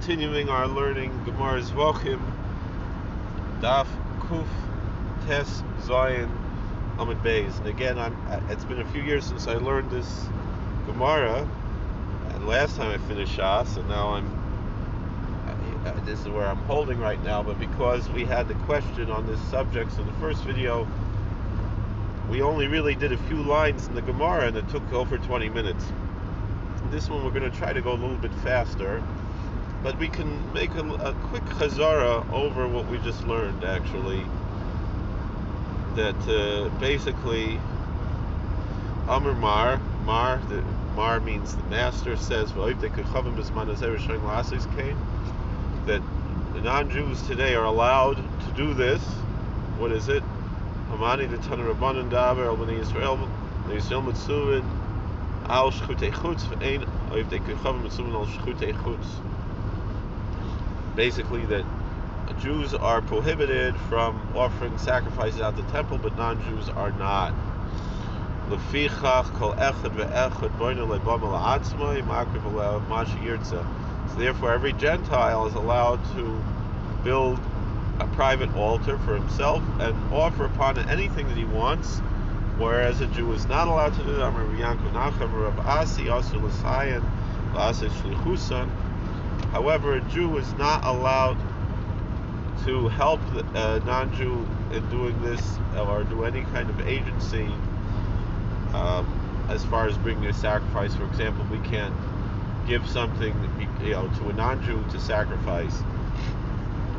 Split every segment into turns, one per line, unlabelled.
continuing our learning Gemara's Vochim, Daf Kuf Tes Zayin Amud Beis. And again, it's been a few years since I learned this Gemara, and last time I finished Shas, and now this is where I'm holding right now. But because we had the question on this subject, so the first video we only really did a few lines in the Gemara, and it took over 20 minutes. This one we're going to try to go a little bit faster, but we can make a quick chazara over what we just learned, actually. That basically, Amar Mar, the Mar means the master, says that non-Jews today are allowed to do this. What is it? Hamani the Tana Rabbanan Daber al Bnei Yisrael Yisrael Mitzuvin al Shchutei Chutz Ve'ein Oivdei Kechavim Mitzuvin al Shchutei Chutz. Basically, that Jews are prohibited from offering sacrifices at the temple, but non-Jews are not. Lefichach kol echad ve'echad boinu lebam la'atzmai makriv mashi yirtza. So therefore, every Gentile is allowed to build a private altar for himself and offer upon it anything that he wants, whereas a Jew is not allowed to do that. However, a Jew is not allowed to help a non-Jew in doing this or do any kind of agency as far as bringing a sacrifice. For example, we can't give something to a non-Jew to sacrifice.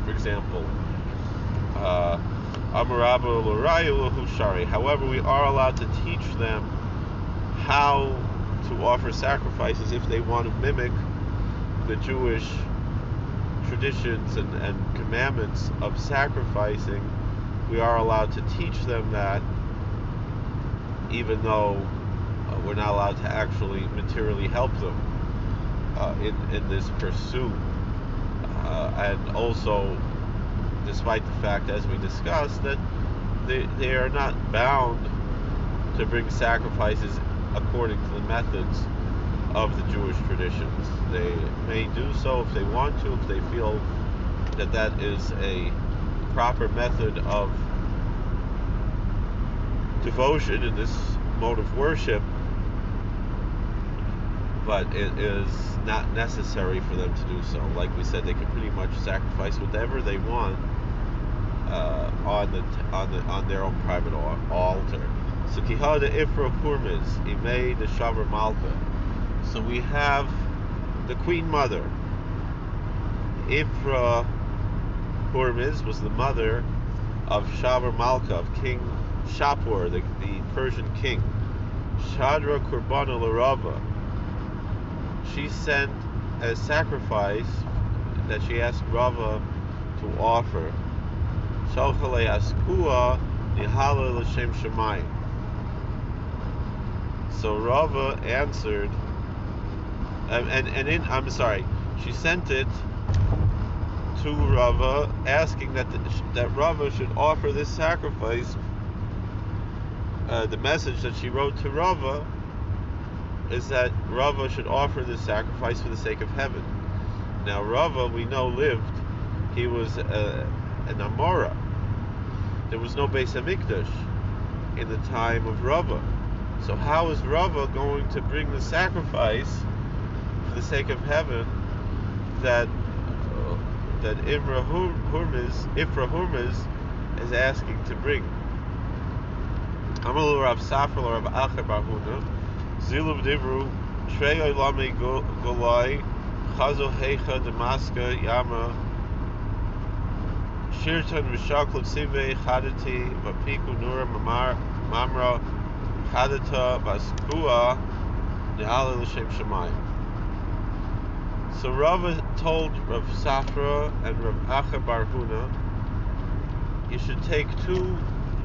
For example, however, we are allowed to teach them how to offer sacrifices if they want to mimic the Jewish traditions and commandments of sacrificing. We are allowed to teach them that, even though we're not allowed to actually materially help them in this pursuit. And also, despite the fact, as we discussed, that they are not bound to bring sacrifices according to the methods of the Jewish traditions. They may do so if they want to, if they feel that that is a proper method of devotion in this mode of worship, but it is not necessary for them to do so. Like we said, they can pretty much sacrifice whatever they want on their own private altar. So Kihada Ifra Hurmiz Imei the Shavar Malka. So we have the Queen Mother. Ifra Hurmiz was the mother of Shavar Malka, of King Shapur, the Persian king. Shadra Kurbana Larava. She sent a sacrifice that she asked Rava to offer. Shalchale Askua Nihala L'Shem Shemayim. So Rava answered, she sent it to Rava, asking that Rava should offer this sacrifice. The message that she wrote to Rava is that Rava should offer this sacrifice for the sake of heaven. Now Rava, we know, he was an Amora. There was no Beis HaMikdash in the time of Rava. So how is Rava going to bring the sacrifice for the sake of heaven that Ifra Hurmiz is asking to bring? Amalu Rav Safra Rav Acher Bar Huna Ziluv Divru Trei Oilami Golai Chazo Heicha Damaska Yama Shirtan Vishaklut Sive Chadati Vapiku Nura Mamra Chadata Baskua Nihala L'Shem Shemayim. So Rava told Rav Safra and Rav Acher Bar Huna, you should take two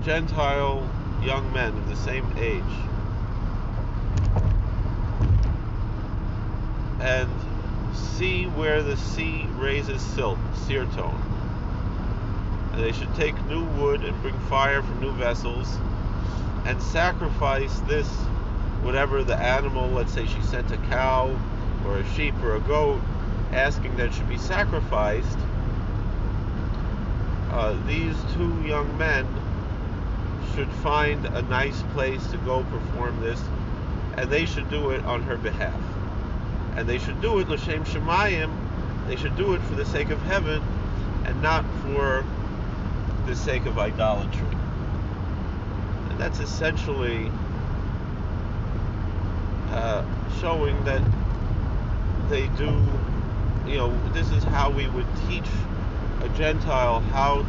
Gentile young men of the same age and see where the sea raises silt, seer tone. And they should take new wood and bring fire from new vessels and sacrifice this, whatever the animal, let's say she sent a cow or a sheep or a goat, asking that should be sacrificed, these two young men should find a nice place to go perform this, and they should do it on her behalf. And they should do it l'shem shemayim. They should do it for the sake of heaven, and not for the sake of idolatry. And that's essentially showing that they do, this is how we would teach a Gentile how